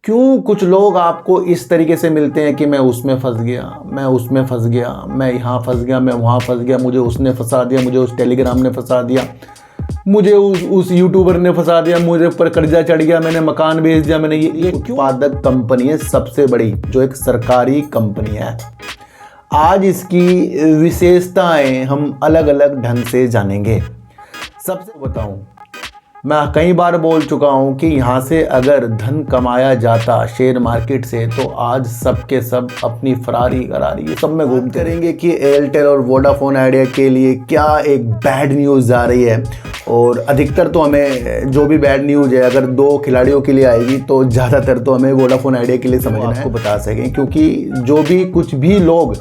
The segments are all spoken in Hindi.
क्यों कुछ लोग आपको इस तरीके से मिलते हैं कि मैं उसमें फंस गया, मैं उसमें फंस गया, मैं यहाँ फंस गया, मैं वहाँ फंस गया, मुझे उसने फंसा दिया, मुझे उस टेलीग्राम ने फंसा दिया, मुझे उस यूट्यूबर ने फंसा दिया, मुझे ऊपर कर्जा चढ़ गया, मैंने मकान बेच दिया, मैंने ये उत्पादक कंपनी है सबसे बड़ी, जो एक सरकारी कंपनी है। आज इसकी विशेषताएं हम अलग अलग ढंग से जानेंगे। सबसे बताऊं, मैं कई बार बोल चुका हूं कि यहाँ से अगर धन कमाया जाता शेयर मार्केट से तो आज सब के सब अपनी फरारी करारी सब में घूम करेंगे कि एयरटेल और वोडाफोन आइडिया के लिए क्या एक बैड न्यूज़ आ रही है। और अधिकतर तो हमें जो भी बैड न्यूज़ है अगर दो खिलाड़ियों के लिए आएगी तो ज़्यादातर तो हमें वोडाफोन आइडिया के लिए समझना है, आपको बता सकें, क्योंकि जो भी कुछ भी लोग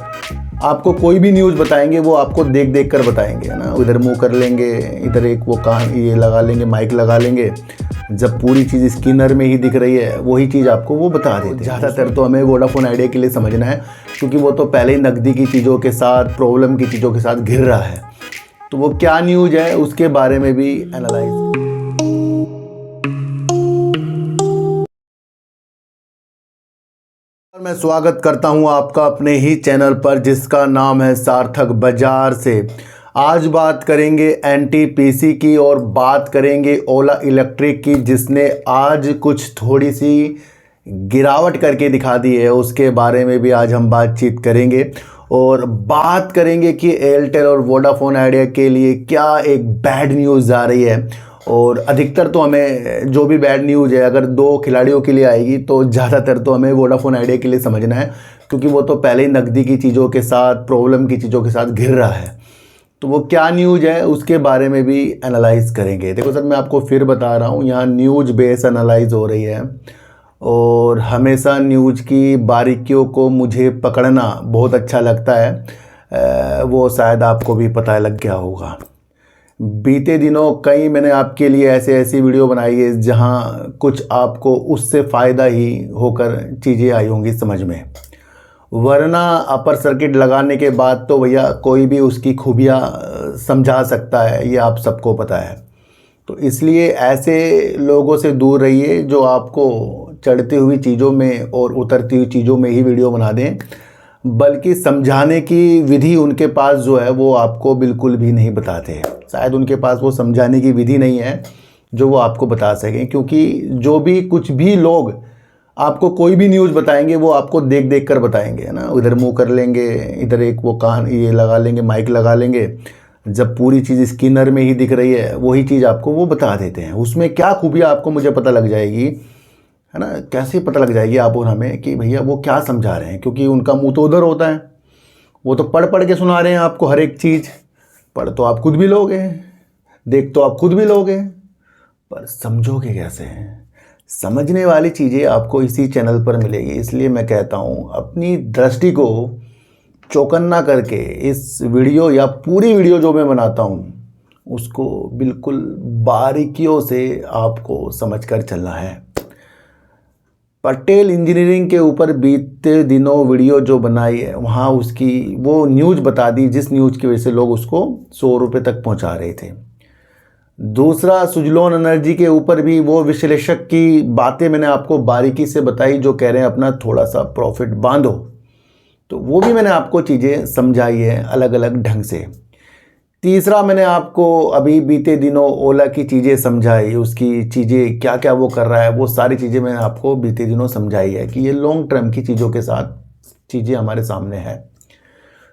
आपको कोई भी न्यूज़ बताएंगे वो आपको देख देख कर बताएंगे, है ना। इधर मुंह कर लेंगे, इधर एक वो कान ये लगा लेंगे, माइक लगा लेंगे, जब पूरी चीज़ स्कैनर में ही दिख रही है वही चीज़ आपको वो बता देते हैं। ज़्यादातर तो हमें वोडाफोन आइडिया के लिए समझना है, क्योंकि वो तो पहले ही नकदी की चीज़ों के साथ, प्रॉब्लम की चीज़ों के साथ घिर रहा है। तो वो क्या न्यूज़ है उसके बारे में भी एनालाइज। मैं स्वागत करता हूं आपका अपने ही चैनल पर जिसका नाम है सार्थक बाजार से। आज बात करेंगे एनटीपीसी की और बात करेंगे ओला इलेक्ट्रिक की, जिसने आज कुछ थोड़ी सी गिरावट करके दिखा दी है। उसके बारे में भी आज हम बातचीत करेंगे और बात करेंगे कि एयरटेल और वोडाफोन आइडिया के लिए क्या एक बैड न्यूज़ आ रही है। और अधिकतर तो हमें जो भी बैड न्यूज़ है अगर दो खिलाड़ियों के लिए आएगी तो ज़्यादातर तो हमें वोडाफोन आइडिया के लिए समझना है, क्योंकि वो तो पहले ही नकदी की चीज़ों के साथ, प्रॉब्लम की चीज़ों के साथ घिर रहा है। तो वो क्या न्यूज़ है उसके बारे में भी एनालाइज करेंगे। देखो सर, मैं आपको फिर बता रहा हूँ, यहाँ न्यूज़ बेस एनालाइज हो रही है और हमेशा न्यूज़ की बारीकियों को मुझे पकड़ना बहुत अच्छा लगता है। वो शायद आपको भी पता लग गया होगा। बीते दिनों कई मैंने आपके लिए ऐसी वीडियो बनाई है जहां कुछ आपको उससे फ़ायदा ही होकर चीज़ें आई होंगी समझ में, वरना अपर सर्किट लगाने के बाद तो भैया कोई भी उसकी खूबियाँ समझा सकता है, ये आप सबको पता है। तो इसलिए ऐसे लोगों से दूर रहिए जो आपको चढ़ती हुई चीज़ों में और उतरती हुई चीज़ों में ही वीडियो बना दें, बल्कि समझाने की विधि उनके पास जो है वो आपको बिल्कुल भी नहीं बताते हैं। शायद उनके पास वो समझाने की विधि नहीं है जो वो आपको बता सकें, क्योंकि जो भी कुछ भी लोग आपको कोई भी न्यूज़ बताएंगे वो आपको देख देख कर बताएंगे, है ना। इधर मुंह कर लेंगे, इधर एक वो कान ये लगा लेंगे, माइक लगा लेंगे, जब पूरी चीज़ स्कैनर में ही दिख रही है वही चीज़ आपको वो बता देते हैं। उसमें क्या खूबियाँ आपको मुझे पता लग जाएगी, है ना, कैसे पता लग जाएगी आप और हमें कि भैया वो क्या समझा रहे हैं, क्योंकि उनका मुंह तो उधर होता है। वो तो पढ़ पढ़ के सुना रहे हैं आपको हर एक चीज़। पढ़ तो आप खुद भी लोगे, देख तो आप खुद भी लोगे, पर समझोगे कैसे हैं? समझने वाली चीज़ें आपको इसी चैनल पर मिलेगी। इसलिए मैं कहता हूँ अपनी दृष्टि को चौकन्ना करके इस वीडियो या पूरी वीडियो जो मैं बनाता हूँ उसको बिल्कुल बारीकियों से आपको समझकर चलना है। पटेल इंजीनियरिंग के ऊपर बीते दिनों वीडियो जो बनाई है वहाँ उसकी वो न्यूज़ बता दी जिस न्यूज़ की वजह से लोग उसको 100 रुपये तक पहुँचा रहे थे। दूसरा, सुजलोन एनर्जी के ऊपर भी वो विश्लेषक की बातें मैंने आपको बारीकी से बताई जो कह रहे हैं अपना थोड़ा सा प्रॉफिट बांधो, तो वो भी मैंने आपको चीज़ें समझाई है अलग अलग ढंग से। तीसरा, मैंने आपको अभी बीते दिनों ओला की चीज़ें समझाई, उसकी चीज़ें क्या क्या वो कर रहा है, वो सारी चीज़ें मैंने आपको बीते दिनों समझाई है कि ये लॉन्ग टर्म की चीज़ों के साथ चीज़ें हमारे सामने है।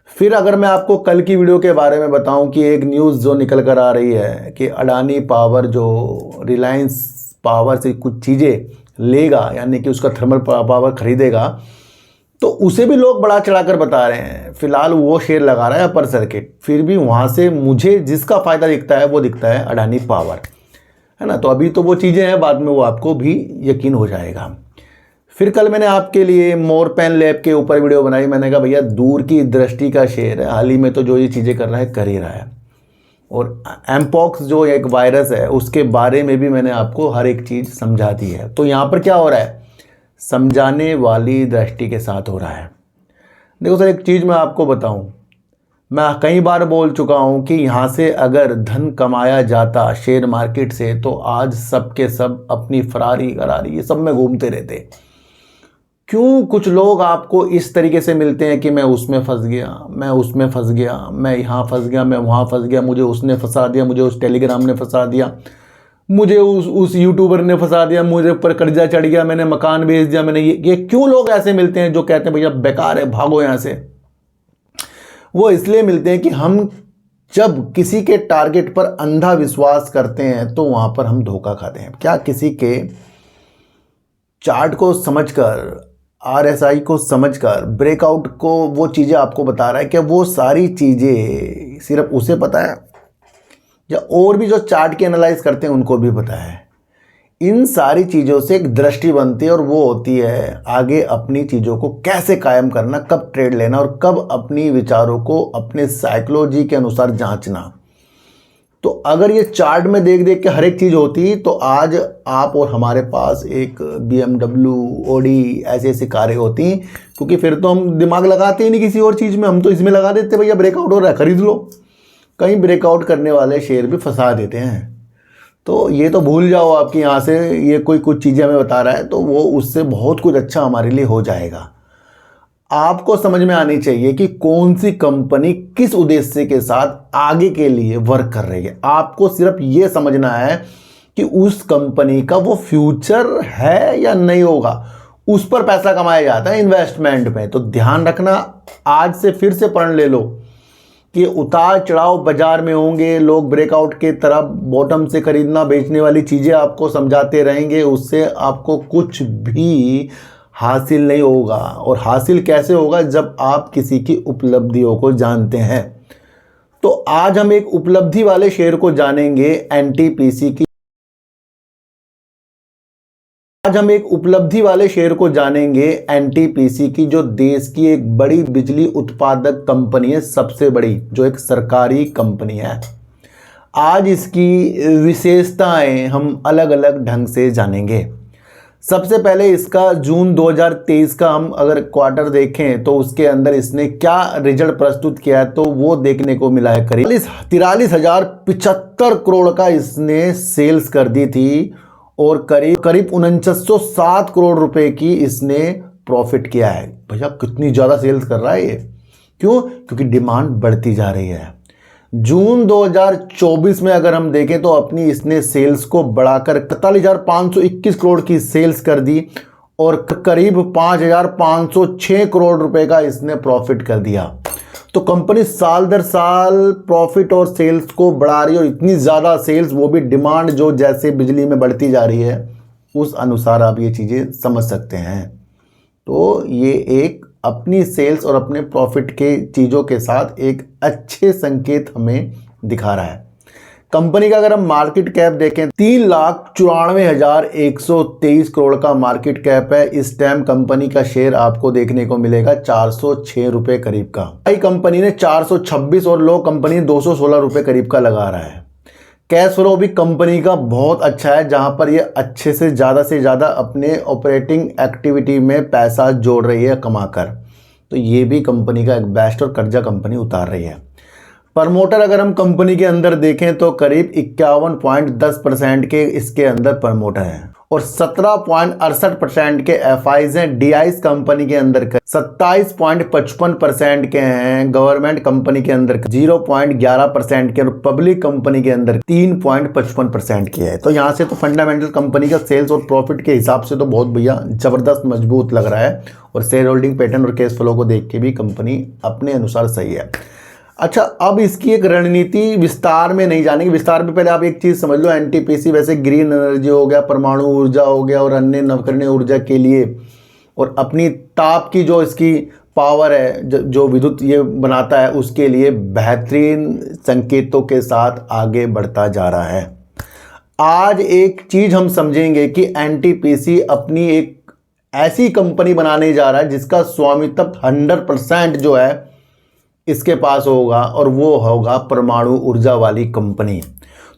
फिर अगर मैं आपको कल की वीडियो के बारे में बताऊं कि एक न्यूज़ जो निकल कर आ रही है कि अडानी पावर जो रिलायंस पावर से कुछ चीज़ें लेगा, यानी कि उसका थर्मल पावर खरीदेगा, तो उसे भी लोग बड़ा चढ़ाकर बता रहे हैं। फिलहाल वो शेयर लगा रहा है अपर सर्किट, फिर भी वहाँ से मुझे जिसका फ़ायदा दिखता है वो दिखता है अडानी पावर, है ना। तो अभी तो वो चीज़ें हैं, बाद में वो आपको भी यकीन हो जाएगा। फिर कल मैंने आपके लिए मोरपेन लैब के ऊपर वीडियो बनाई। मैंने कहा भैया दूर की दृष्टि का शेयर है, हाल ही में तो जो ये चीज़ें कर रहा है कर ही रहा है। और एमपॉक्स जो एक वायरस है उसके बारे में भी मैंने आपको हर एक चीज़ समझा दी है। तो यहाँ पर क्या हो रहा है, समझाने वाली दृष्टि के साथ हो रहा है। देखो सर, एक चीज़ मैं आपको बताऊं, मैं कई बार बोल चुका हूं कि यहाँ से अगर धन कमाया जाता शेयर मार्केट से तो आज सब के सब अपनी फरारी करारी ये सब में घूमते रहते। क्यों कुछ लोग आपको इस तरीके से मिलते हैं कि मैं उसमें फंस गया, मैं उसमें फंस गया, मैं यहाँ फंस गया, मैं वहाँ फंस गया, मुझे उसने फंसा दिया, मुझे उस टेलीग्राम ने फंसा दिया, मुझे उस यूट्यूबर ने फंसा दिया, मुझे ऊपर कर्जा चढ़ गया, मैंने मकान बेच दिया, मैंने ये क्यों लोग ऐसे मिलते हैं जो कहते हैं भैया बेकार है, भागो यहाँ से। वो इसलिए मिलते हैं कि हम जब किसी के टारगेट पर अंधा विश्वास करते हैं तो वहाँ पर हम धोखा खाते हैं। क्या किसी के चार्ट को समझकर, RSI को समझकर, ब्रेकआउट को वो चीज़ें आपको बता रहा है, क्या वो सारी चीज़ें सिर्फ उसे पता है या और भी जो चार्ट के एनालाइज करते हैं उनको भी पता है? इन सारी चीज़ों से एक दृष्टि बनती है और वो होती है आगे अपनी चीज़ों को कैसे कायम करना, कब ट्रेड लेना और कब अपनी विचारों को अपने साइकोलॉजी के अनुसार जांचना। तो अगर ये चार्ट में देख देख के हर एक चीज़ होती तो आज आप और हमारे पास एक BMW, Audi ऐसी ऐसी कारें होती, क्योंकि फिर तो हम दिमाग लगाते ही नहीं किसी और चीज़ में, हम तो इसमें लगा देते भैया ब्रेकआउट हो रहा है खरीद लो। कहीं ब्रेकआउट करने वाले शेयर भी फंसा देते हैं। तो ये तो भूल जाओ आपकी यहाँ से ये कोई कुछ चीज़ें हमें बता रहा है तो वो उससे बहुत कुछ अच्छा हमारे लिए हो जाएगा। आपको समझ में आनी चाहिए कि कौन सी कंपनी किस उद्देश्य के साथ आगे के लिए वर्क कर रही है। आपको सिर्फ ये समझना है कि उस कंपनी का वो फ्यूचर है या नहीं होगा, उस पर पैसा कमाया जाता है इन्वेस्टमेंट में। तो ध्यान रखना, आज से फिर से पढ़ ले लो कि उतार चढ़ाव बाजार में होंगे, लोग ब्रेकआउट के तरफ बॉटम से खरीदना बेचने वाली चीज़ें आपको समझाते रहेंगे, उससे आपको कुछ भी हासिल नहीं होगा। और हासिल कैसे होगा? जब आप किसी की उपलब्धियों को जानते हैं। तो आज हम एक उपलब्धि वाले शेयर को जानेंगे, NTPC की। आज हम एक उपलब्धि वाले शेयर को जानेंगे NTPC की, जो देश की एक बड़ी बिजली उत्पादक कंपनी है, सबसे बड़ी, जो एक सरकारी कंपनी है। आज इसकी विशेषताएं हम अलग अलग ढंग से जानेंगे। सबसे पहले इसका जून 2023 का हम अगर क्वार्टर देखें तो उसके अंदर इसने क्या रिजल्ट प्रस्तुत किया है तो वो देखने को मिला है। करीब 43,075 करोड़ का इसने सेल्स कर दी थी और करीब 4907 करोड़ रुपए की इसने प्रॉफिट किया है। भैया कितनी ज़्यादा सेल्स कर रहा है ये, क्यों? क्योंकि डिमांड बढ़ती जा रही है। जून 2024 में अगर हम देखें तो अपनी इसने सेल्स को बढ़ाकर 41,521 करोड़ की सेल्स कर दी और करीब 5,506 करोड़ रुपए का इसने प्रॉफिट कर दिया। तो कंपनी साल दर साल प्रॉफिट और सेल्स को बढ़ा रही है और इतनी ज़्यादा सेल्स, वो भी डिमांड जो जैसे बिजली में बढ़ती जा रही है उस अनुसार आप ये चीज़ें समझ सकते हैं। तो ये एक अपनी सेल्स और अपने प्रॉफिट के चीज़ों के साथ एक अच्छे संकेत हमें दिखा रहा है। कंपनी का अगर हम मार्केट कैप देखें 3,94,123 करोड़ का मार्केट कैप है। इस टाइम कंपनी का शेयर आपको देखने को मिलेगा 406 रुपये करीब का। हाई कंपनी ने 426 और लो कंपनी 216 रुपये करीब का लगा रहा है। कैश फ्लो भी कंपनी का बहुत अच्छा है, जहां पर ये अच्छे से ज़्यादा अपने ऑपरेटिंग एक्टिविटी में पैसा जोड़ रही है कमाकर। तो ये भी कंपनी का एक बेस्ट और कर्जा कंपनी उतार रही है। प्रमोटर अगर हम कंपनी के अंदर देखें तो करीब 51.10% के इसके अंदर प्रमोटर हैं और 17.68% के FIs हैं। DIs कंपनी के अंदर 27.55% के हैं। गवर्नमेंट कंपनी के अंदर 0.11% के और पब्लिक कंपनी के अंदर 3.55% के है। तो यहाँ से तो फंडामेंटल कंपनी का सेल्स और प्रॉफिट के हिसाब से तो बहुत भैया ज़बरदस्त मजबूत लग रहा है और शेयर होल्डिंग पैटर्न और कैश फ्लो को देख के भी कंपनी अपने अनुसार सही है। अच्छा, अब इसकी एक रणनीति विस्तार में नहीं जानेंगे। विस्तार में पहले आप एक चीज़ समझ लो, NTPC वैसे ग्रीन एनर्जी हो गया, परमाणु ऊर्जा हो गया और अन्य नवकरणीय ऊर्जा के लिए और अपनी ताप की जो इसकी पावर है, जो विद्युत ये बनाता है, उसके लिए बेहतरीन संकेतों के साथ आगे बढ़ता जा रहा है। आज एक चीज़ हम समझेंगे कि NTPC अपनी एक ऐसी कंपनी बनाने जा रहा है जिसका स्वामित्व 100% जो है इसके पास होगा और वो होगा परमाणु ऊर्जा वाली कंपनी।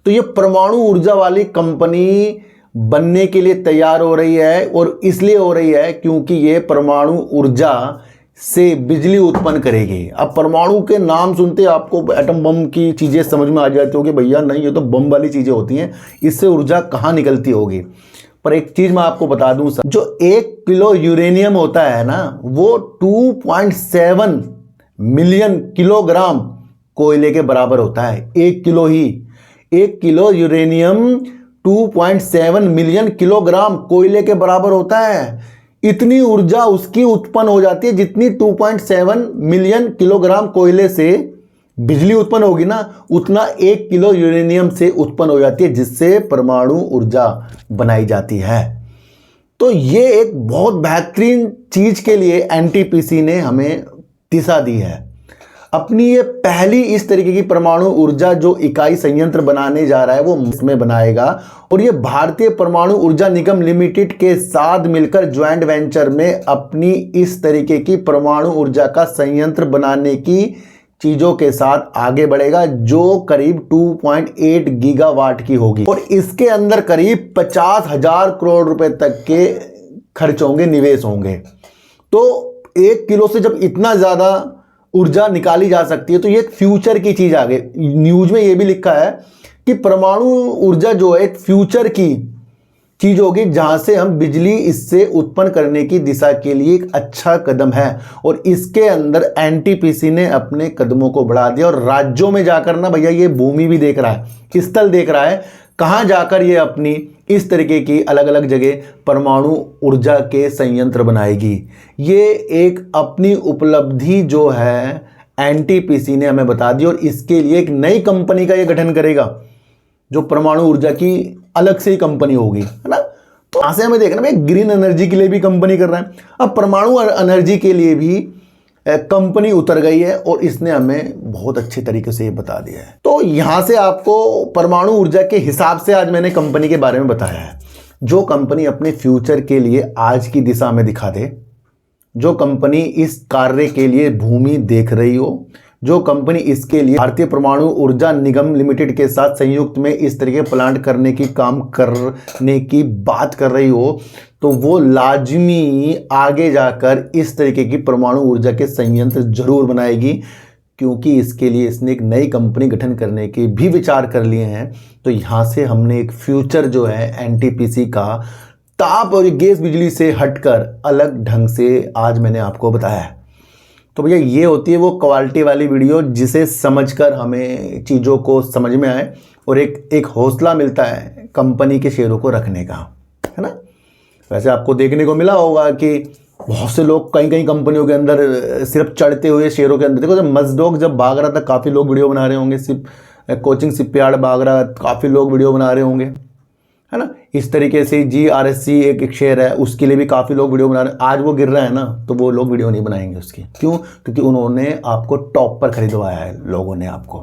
तो ये परमाणु ऊर्जा वाली कंपनी बनने के लिए तैयार हो रही है और इसलिए हो रही है क्योंकि ये परमाणु ऊर्जा से बिजली उत्पन्न करेगी। अब परमाणु के नाम सुनते आपको एटम बम की चीज़ें समझ में आ जाती होगी, भैया नहीं ये तो बम वाली चीज़ें होती हैं, इससे ऊर्जा कहाँ निकलती होगी। पर एक चीज मैं आपको बता दूं सर, जो 1 किलो यूरेनियम होता है ना, वो 2.7 मिलियन किलोग्राम कोयले के बराबर होता है। 1 किलो ही, 1 किलो यूरेनियम 2.7 मिलियन किलोग्राम कोयले के बराबर होता है। इतनी ऊर्जा उसकी उत्पन्न हो जाती है जितनी 2.7 मिलियन किलोग्राम कोयले से बिजली उत्पन्न होगी ना, उतना 1 किलो यूरेनियम से उत्पन्न हो जाती है, जिससे परमाणु ऊर्जा बनाई जाती है। तो ये एक बहुत बेहतरीन चीज के लिए एनटीपीसी ने हमें दिशा दी है। अपनी ये पहली इस तरीके की परमाणु ऊर्जा जो इकाई संयंत्र बनाने जा रहा है वो इसमें बनाएगा, और ये भारतीय परमाणु ऊर्जा निगम लिमिटेड के साथ मिलकर ज्वाइंट वेंचर में अपनी इस तरीके की परमाणु ऊर्जा का संयंत्र बनाने की चीजों के साथ आगे बढ़ेगा, जो करीब 2.8 गीगावाट की होगी, और इसके अंदर करीब 50,000 करोड़ रुपए तक के खर्च होंगे, निवेश होंगे। तो 1 किलो से जब इतना ज्यादा ऊर्जा निकाली जा सकती है तो ये एक फ्यूचर की चीज आ गई। न्यूज में ये भी लिखा है कि परमाणु ऊर्जा जो है एक फ्यूचर की चीज होगी, जहां से हम बिजली इससे उत्पन्न करने की दिशा के लिए एक अच्छा कदम है। और इसके अंदर एनटीपीसी ने अपने कदमों को बढ़ा दिया, और राज्यों में जाकर ना भैया ये भूमि भी देख रहा है, स्थल देख रहा है, कहां जाकर ये अपनी इस तरीके की अलग अलग जगह परमाणु ऊर्जा के संयंत्र बनाएगी। ये एक अपनी उपलब्धि जो है एनटीपीसी ने हमें बता दी, और इसके लिए एक नई कंपनी का ये गठन करेगा, जो परमाणु ऊर्जा की अलग से ही कंपनी होगी, है ना। तो यहां से हमें देखना भाई, ग्रीन एनर्जी के लिए भी कंपनी कर रहा है, अब परमाणु एनर्जी के लिए भी कंपनी उतर गई है, और इसने हमें बहुत अच्छे तरीके से ये बता दिया है। तो यहां से आपको परमाणु ऊर्जा के हिसाब से आज मैंने कंपनी के बारे में बताया है। जो कंपनी अपने फ्यूचर के लिए आज की दिशा में दिखा दे, जो कंपनी इस कार्य के लिए भूमि देख रही हो, जो कंपनी इसके लिए भारतीय परमाणु ऊर्जा निगम लिमिटेड के साथ संयुक्त में इस तरीके प्लांट करने की काम करने की बात कर रही हो, तो वो लाजमी आगे जाकर इस तरीके की परमाणु ऊर्जा के संयंत्र जरूर बनाएगी, क्योंकि इसके लिए इसने एक नई कंपनी गठन करने के भी विचार कर लिए हैं। तो यहाँ से हमने एक फ्यूचर जो है एनटीपीसी का ताप और गैस बिजली से हटकर अलग ढंग से आज मैंने आपको बताया है। तो भैया ये होती है वो क्वालिटी वाली वीडियो, जिसे समझकर हमें चीज़ों को समझ में आए और एक हौसला मिलता है कंपनी के शेयरों को रखने का, है ना। वैसे आपको देखने को मिला होगा कि बहुत से लोग कई कंपनियों के अंदर सिर्फ चढ़ते हुए शेयरों के अंदर, देखो जब मजडॉक जब भाग रहा था काफ़ी लोग वीडियो बना रहे होंगे, सिर्फ कोचिंग शिपयार्ड भाग रहा काफ़ी लोग वीडियो बना रहे होंगे, है ना। इस तरीके से GRSC एक शेयर है, उसके लिए भी काफ़ी लोग वीडियो बना रहे हैं। आज वो गिर रहा है ना, तो वो लोग वीडियो नहीं बनाएंगे उसकी, क्यों? क्योंकि उन्होंने आपको टॉप पर खरीदवाया है, लोगों ने आपको।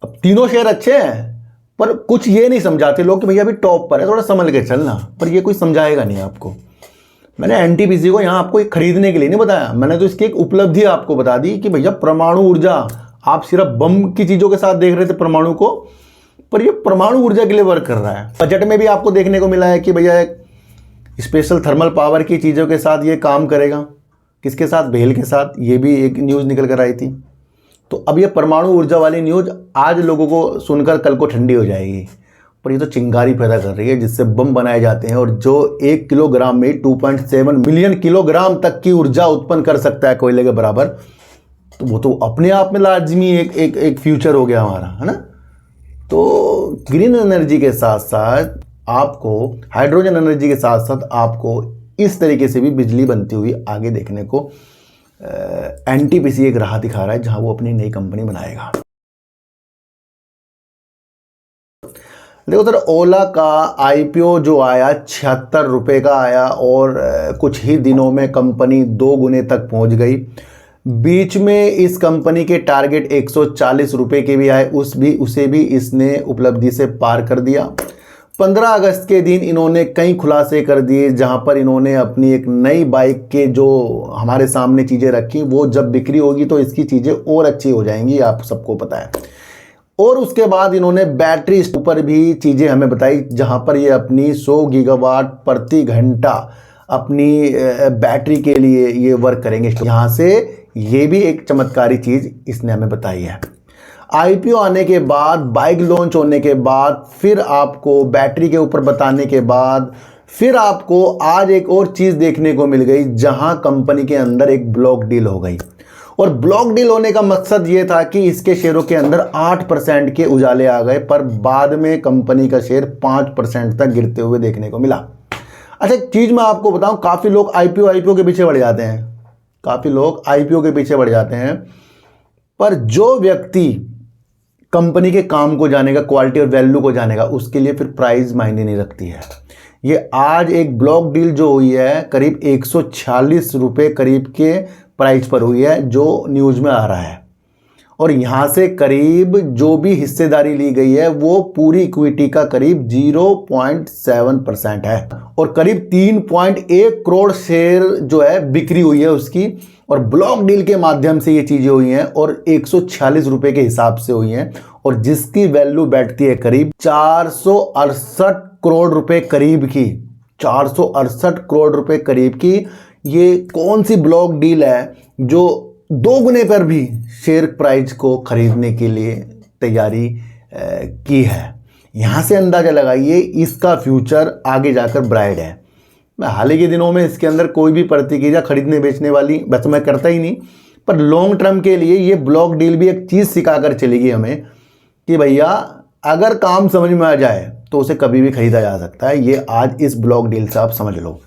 अब तीनों शेयर अच्छे हैं, पर कुछ ये नहीं समझाते लोग कि भैया अभी टॉप पर है, थोड़ा संभल के चलना, पर ये कोई समझाएगा नहीं आपको। मैंने एनटीपीसी को यहाँ आपको एक खरीदने के लिए नहीं बताया, मैंने तो इसकी एक उपलब्धि आपको बता दी कि भैया परमाणु ऊर्जा, आप सिर्फ बम की चीज़ों के साथ देख रहे थे परमाणु को, पर ये परमाणु ऊर्जा के लिए वर्क कर रहा है। बजट में भी आपको देखने को मिला है कि भैया एक स्पेशल थर्मल पावर की चीज़ों के साथ ये काम करेगा। किसके साथ? भेल के साथ। ये भी एक न्यूज़ निकल कर आई थी। तो अब ये परमाणु ऊर्जा वाली न्यूज़ आज लोगों को सुनकर कल को ठंडी हो जाएगी, पर ये तो चिंगारी पैदा कर रही है जिससे बम बनाए जाते हैं, और जो 1 किलोग्राम में 2.7 मिलियन किलोग्राम तक की ऊर्जा उत्पन्न कर सकता है कोयले के बराबर। तो वो तो अपने आप में लाजमी एक फ्यूचर हो गया हमारा, है ना। तो ग्रीन एनर्जी के साथ साथ आपको, हाइड्रोजन एनर्जी के साथ साथ आपको इस तरीके से भी बिजली बनती हुई आगे देखने को एनटीपीसी एक राह दिखा रहा है, जहां वो अपनी नई कंपनी बनाएगा। देखो सर, ओला का IPO जो आया 76 रुपये का आया, और कुछ ही दिनों में कंपनी 2 गुने तक पहुंच गई। बीच में इस कंपनी के टारगेट 140 रुपये के भी आए, उसे भी इसने उपलब्धि से पार कर दिया। 15 अगस्त के दिन इन्होंने कई खुलासे कर दिए, जहां पर इन्होंने अपनी एक नई बाइक के जो हमारे सामने चीज़ें रखी, वो जब बिक्री होगी तो इसकी चीज़ें और अच्छी हो जाएंगी, आप सबको पता है। और उसके बाद इन्होंने बैटरी पर भी चीज़ें हमें बताई, जहां पर ये अपनी 100 गीगावाट प्रति घंटा अपनी बैटरी के लिए ये वर्क करेंगे। यहाँ से ये भी एक चमत्कारी चीज़ इसने हमें बताई है। आईपीओ आने के बाद, बाइक लॉन्च होने के बाद, फिर आपको बैटरी के ऊपर बताने के बाद, फिर आपको आज एक और चीज़ देखने को मिल गई जहां कंपनी के अंदर एक ब्लॉक डील हो गई। और ब्लॉक डील होने का मकसद ये था कि इसके शेयरों के अंदर 8% के उजाले आ गए, पर बाद में कंपनी का शेयर 5% तक गिरते हुए देखने को मिला। अच्छा, एक चीज़ मैं आपको बताऊं, काफ़ी लोग आईपीओ के पीछे बढ़ जाते हैं, काफ़ी लोग आईपीओ के पीछे बढ़ जाते हैं, पर जो व्यक्ति कंपनी के काम को जानेगा, क्वालिटी और वैल्यू को जानेगा, उसके लिए फिर प्राइस मायने नहीं रखती है। ये आज एक ब्लॉक डील जो हुई है करीब 146 रुपये करीब के प्राइस पर हुई है, जो न्यूज़ में आ रहा है। और यहाँ से करीब जो भी हिस्सेदारी ली गई है वो पूरी इक्विटी का करीब 0.7% है, और करीब 3.1 करोड़ शेयर जो है बिक्री हुई है उसकी, और ब्लॉक डील के माध्यम से ये चीज़ें हुई हैं, और 146 रुपये के हिसाब से हुई हैं, और जिसकी वैल्यू बैठती है करीब 468 करोड़ रुपए करीब की, 468 करोड़ रुपए करीब की। ये कौन सी ब्लॉक डील है जो 2 गुने पर भी शेयर प्राइस को खरीदने के लिए तैयारी की है। यहाँ से अंदाज़ा लगाइए इसका फ्यूचर आगे जाकर ब्राइट है। मैं हाल ही के दिनों में इसके अंदर कोई भी प्रतिक्रिया खरीदने बेचने वाली वैसे मैं करता ही नहीं, पर लॉन्ग टर्म के लिए ये ब्लॉक डील भी एक चीज़ सिखा कर चलेगी हमें कि भैया अगर काम समझ में आ जाए तो उसे कभी भी खरीदा जा सकता है। ये आज इस ब्लॉक डील से आप समझ लो,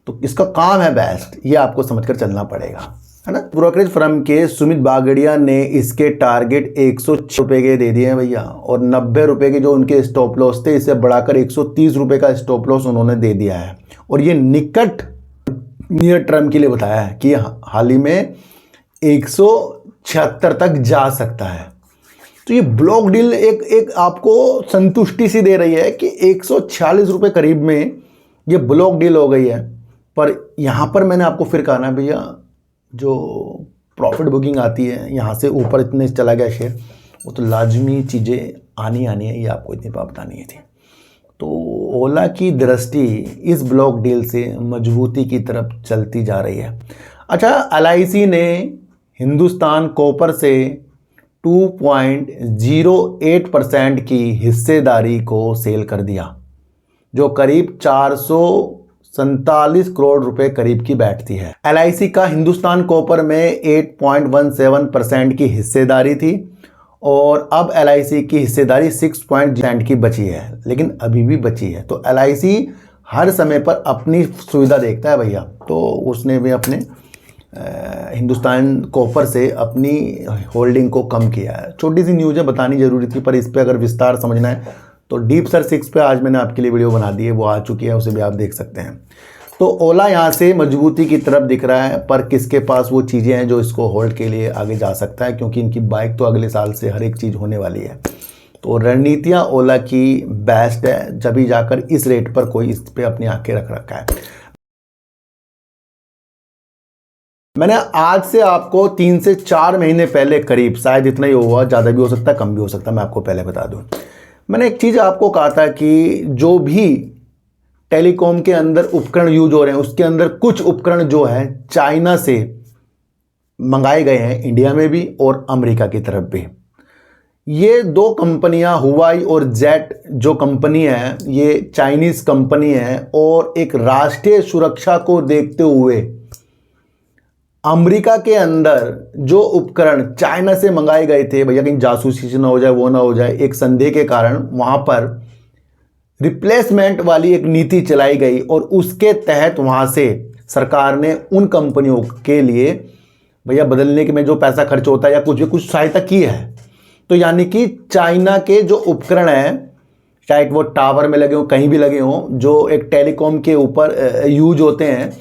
तो इसका काम है बेस्ट, ये आपको समझकर चलना पड़ेगा, है ना। ब्रोकरेज फर्म के सुमित बागड़िया ने इसके टारगेट 106 रुपये के दे दिए हैं भैया, और 90 रुपये के जो उनके स्टॉप लॉस थे इसे बढ़ाकर 130 रुपये का स्टॉप लॉस उन्होंने दे दिया है। और ये निकट नियर टर्म के लिए बताया है कि हाल ही में 176 तक जा सकता है। तो ये ब्लॉक डील एक आपको संतुष्टि सी दे रही है कि 146 रुपये करीब में ये ब्लॉक डील हो गई है। पर यहाँ पर मैंने आपको फिर कहा ना भैया, जो प्रॉफिट बुकिंग आती है यहाँ से ऊपर इतने चला गया शेयर, वो तो लाजमी चीज़ें आनी है, ये आपको इतनी बात बतानी थी। तो ओला की दृष्टि इस ब्लॉक डील से मजबूती की तरफ चलती जा रही है। अच्छा, LIC ने हिंदुस्तान कॉपर से 2.08% की हिस्सेदारी को सेल कर दिया, जो करीब 447 करोड़ रुपए करीब की बैठती है। LIC का हिंदुस्तान कॉपर में 8.17% की हिस्सेदारी थी, और अब LIC की हिस्सेदारी 6% की बची है, लेकिन अभी भी बची है। तो LIC हर समय पर अपनी सुविधा देखता है भैया, तो उसने भी अपने हिंदुस्तान कॉपर से अपनी होल्डिंग को कम किया है। छोटी सी न्यूज़ है, बतानी जरूरी थी, पर इस पर अगर विस्तार समझना है तो डीप सर 6 पे आज मैंने आपके लिए वीडियो बना दी है, वो आ चुकी है, उसे भी आप देख सकते हैं। तो ओला यहाँ से मजबूती की तरफ दिख रहा है, पर किसके पास वो चीज़ें हैं जो इसको होल्ड के लिए आगे जा सकता है, क्योंकि इनकी बाइक तो अगले साल से हर एक चीज़ होने वाली है। तो रणनीतियाँ ओला की बेस्ट है, जब भी जाकर इस रेट पर कोई इस पर अपनी आंखें रख रखा है। मैंने आज से आपको 3 से 4 महीने पहले करीब, शायद इतना ही हुआ, ज़्यादा भी हो सकता है कम भी हो सकता है, मैं आपको पहले बता दूं, मैंने एक चीज़ आपको कहा था कि जो भी टेलीकॉम के अंदर उपकरण यूज हो रहे हैं उसके अंदर कुछ उपकरण जो है चाइना से मंगाए गए हैं, इंडिया में भी और अमेरिका की तरफ भी। ये 2 कंपनियां हुवाई और जेट जो कंपनी है, ये चाइनीज़ कंपनी है, और एक राष्ट्रीय सुरक्षा को देखते हुए अमेरिका के अंदर जो उपकरण चाइना से मंगाए गए थे भैया, कहीं जासूसी ना हो जाए, वो ना हो जाए, एक संदेह के कारण वहाँ पर रिप्लेसमेंट वाली एक नीति चलाई गई, और उसके तहत वहाँ से सरकार ने उन कंपनियों के लिए भैया बदलने के में जो पैसा खर्च होता है या कुछ सहायता की है। तो यानी कि चाइना के जो उपकरण हैं, चाहे वो टावर में लगे हों, कहीं भी लगे हों, जो एक टेलीकॉम के ऊपर यूज होते हैं,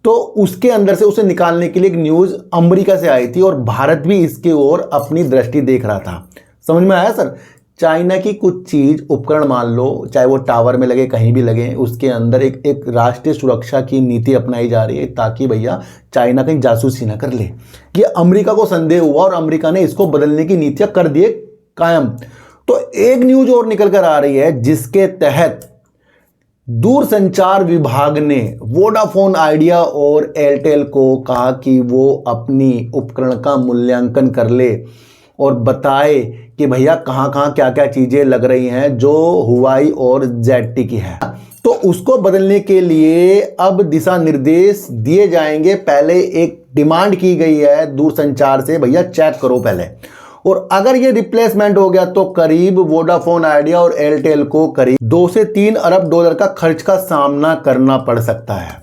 तो उसके अंदर से उसे निकालने के लिए एक न्यूज़ अमेरिका से आई थी, और भारत भी इसके ओर अपनी दृष्टि देख रहा था। समझ में आया सर? चाइना की कुछ चीज़ उपकरण मान लो, चाहे वो टावर में लगे, कहीं भी लगे, उसके अंदर एक राष्ट्रीय सुरक्षा की नीति अपनाई जा रही है, ताकि भैया चाइना कहीं जासूसी ना कर ले। ये अमेरिका को संदेह हुआ और अमेरिका ने इसको बदलने की नीतियाँ कर दिए कायम। तो एक न्यूज़ और निकल कर आ रही है, जिसके तहत दूरसंचार विभाग ने वोडाफोन आइडिया और एयरटेल को कहा कि वो अपनी उपकरण का मूल्यांकन कर ले, और बताए कि भैया कहाँ कहाँ क्या क्या चीज़ें लग रही हैं जो हुआई और ZTE की है। तो उसको बदलने के लिए अब दिशा निर्देश दिए जाएंगे। पहले एक डिमांड की गई है दूरसंचार से, भैया चेक करो पहले, और अगर ये रिप्लेसमेंट हो गया तो करीब वोडाफोन आइडिया और एयरटेल को करीब 2 से 3 अरब डॉलर का खर्च का सामना करना पड़ सकता है।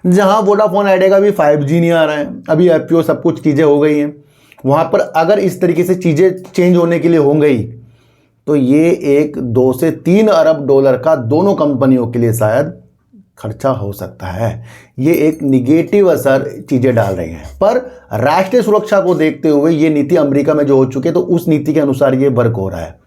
जहां वोडाफोन आइडिया का भी 5G नहीं आ रहा है, अभी IPO सब कुछ चीज़ें हो गई हैं, वहां पर अगर इस तरीके से चीज़ें चेंज होने के लिए हो गई तो ये एक 2 से 3 अरब डॉलर का दोनों कंपनियों के लिए शायद खर्चा हो सकता है। ये एक निगेटिव असर चीज़ें डाल रही हैं, पर राष्ट्रीय सुरक्षा को देखते हुए ये नीति अमेरिका में जो हो चुकी है तो उस नीति के अनुसार ये वर्क हो रहा है।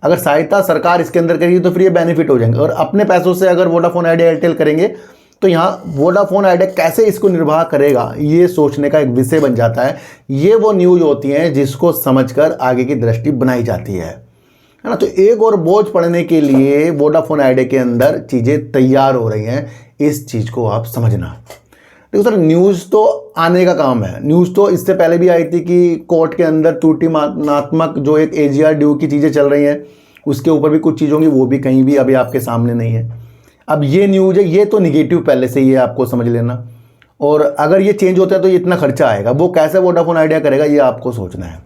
अगर सहायता सरकार इसके अंदर करेगी तो फिर ये बेनिफिट हो जाएंगे, और अपने पैसों से अगर वोडाफोन आइडिया एयरटेल करेंगे तो यहाँ वोडाफोन आइडिया कैसे इसको निर्वाह करेगा ये सोचने का एक विषय बन जाता है। ये वो न्यूज़ होती हैं जिसको समझकर आगे की दृष्टि बनाई जाती है ना। तो एक और बोझ पड़ने के लिए वोडाफोन आइडिया के अंदर चीज़ें तैयार हो रही हैं, इस चीज़ को आप समझना। देखो सर, न्यूज़ तो आने का काम है। न्यूज़ तो इससे पहले भी आई थी कि कोर्ट के अंदर त्रुटिमात्मक जो एक AGR ड्यू की चीज़ें चल रही हैं उसके ऊपर भी कुछ चीज़ होंगी, वो भी कहीं भी अभी आपके सामने नहीं है। अब ये न्यूज़ है, ये तो निगेटिव पहले से ये आपको समझ लेना, और अगर ये चेंज होता है तो ये इतना खर्चा आएगा, वो कैसे वोडाफोन आइडिया करेगा ये आपको सोचना है।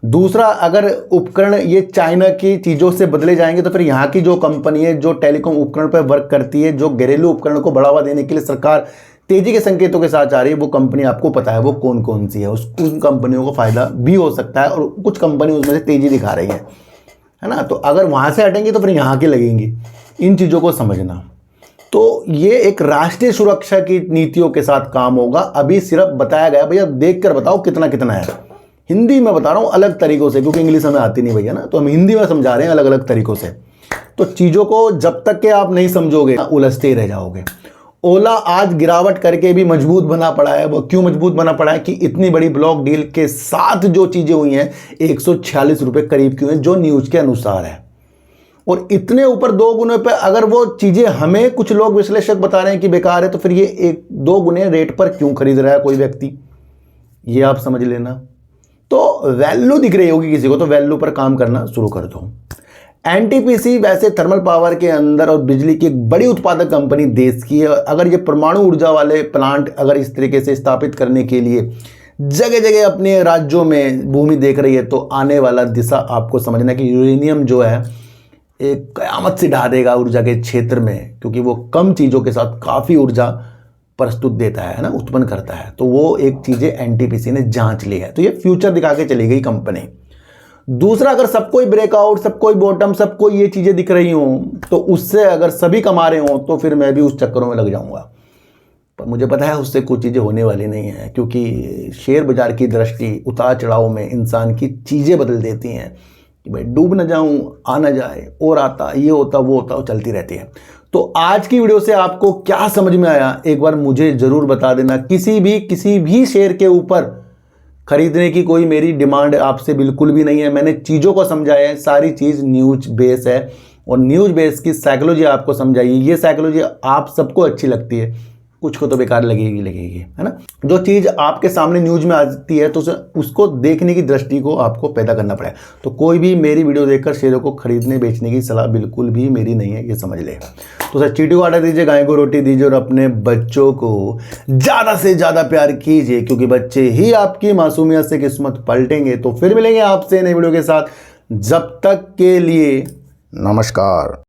दूसरा, अगर उपकरण ये चाइना की चीज़ों से बदले जाएंगे तो फिर यहाँ की जो कंपनी है जो टेलीकॉम उपकरण पर वर्क करती है, जो घरेलू उपकरण को बढ़ावा देने के लिए सरकार तेज़ी के संकेतों के साथ आ रही है, वो कंपनी आपको पता है वो कौन कौन सी है। उन कंपनियों को फ़ायदा भी हो सकता है और कुछ कंपनी उसमें से तेज़ी दिखा रही है ना। तो अगर वहाँ से हटेंगी तो फिर यहाँ की लगेंगी, इन चीज़ों को समझना। तो ये एक राष्ट्रीय सुरक्षा की नीतियों के साथ काम होगा। अभी सिर्फ बताया गया, भैया देख कर बताओ कितना कितना है। हिंदी में बता रहा हूँ अलग तरीक़ों से, क्योंकि इंग्लिश हमें आती नहीं भैया ना, तो हम हिंदी में समझा रहे हैं अलग अलग तरीक़ों से। तो चीज़ों को जब तक कि आप नहीं समझोगे उलझते ही रह जाओगे। ओला आज गिरावट करके भी मजबूत बना पड़ा है। वो क्यों मजबूत बना पड़ा है कि इतनी बड़ी ब्लॉक डील के साथ जो चीज़ें हुई हैं 146 रुपये करीब की हुई हैं जो न्यूज़ के अनुसार है, और इतने ऊपर 2 गुने पे अगर वो चीज़ें हमें कुछ लोग विश्लेषक बता रहे हैं कि बेकार है, तो फिर ये 1-2 गुने रेट पर क्यों खरीद रहा है कोई व्यक्ति, ये आप समझ लेना। तो वैल्यू दिख रही होगी किसी को तो वैल्यू पर काम करना शुरू कर दो। NTPC वैसे थर्मल पावर के अंदर और बिजली की एक बड़ी उत्पादक कंपनी देश की है। अगर ये परमाणु ऊर्जा वाले प्लांट अगर इस तरीके से स्थापित करने के लिए जगह जगह अपने राज्यों में भूमि देख रही है तो आने वाला दिशा आपको समझना कि यूरेनियम जो है एक कयामत से ढा देगा ऊर्जा के क्षेत्र में, क्योंकि वो कम चीज़ों के साथ काफ़ी ऊर्जा प्रस्तुत देता है ना, उत्पन्न करता है। तो वो एक चीज़ें NTPC ने जांच ली है, तो ये फ्यूचर दिखा के चली गई कंपनी। दूसरा, अगर सब कोई ब्रेकआउट, सब कोई बॉटम, सब कोई ये चीज़ें दिख रही हों तो उससे अगर सभी कमा रहे हों तो फिर मैं भी उस चक्करों में लग जाऊंगा। पर मुझे पता है उससे कुछ चीज़ें होने वाली नहीं है, क्योंकि शेयर बाजार की दृष्टि उतार चढ़ाव में इंसान की चीज़ें बदल देती हैं कि भाई डूब न जाऊं, आ न जाए, और आता, ये होता वो होता, वो चलती रहती है। तो आज की वीडियो से आपको क्या समझ में आया एक बार मुझे ज़रूर बता देना। किसी भी शेयर के ऊपर खरीदने की कोई मेरी डिमांड आपसे बिल्कुल भी नहीं है। मैंने चीज़ों को समझाया है, सारी चीज़ न्यूज बेस है, और न्यूज बेस की साइकोलॉजी आपको समझाइए। ये साइकोलॉजी आप सबको अच्छी लगती है, कुछ को तो बेकार लगेगी, है ना। जो चीज़ आपके सामने न्यूज में आती है तो उसको देखने की दृष्टि को आपको पैदा करना पड़ेगा। तो कोई भी मेरी वीडियो देखकर शेयरों को खरीदने बेचने की सलाह बिल्कुल भी मेरी नहीं है, ये समझ ले। तो सर चींटी को आटा दीजिए, गाय को रोटी दीजिए, और अपने बच्चों को ज़्यादा से ज़्यादा प्यार कीजिए, क्योंकि बच्चे ही आपकी मासूमियत से किस्मत पलटेंगे। तो फिर मिलेंगे आपसे नई वीडियो के साथ, जब तक के लिए नमस्कार।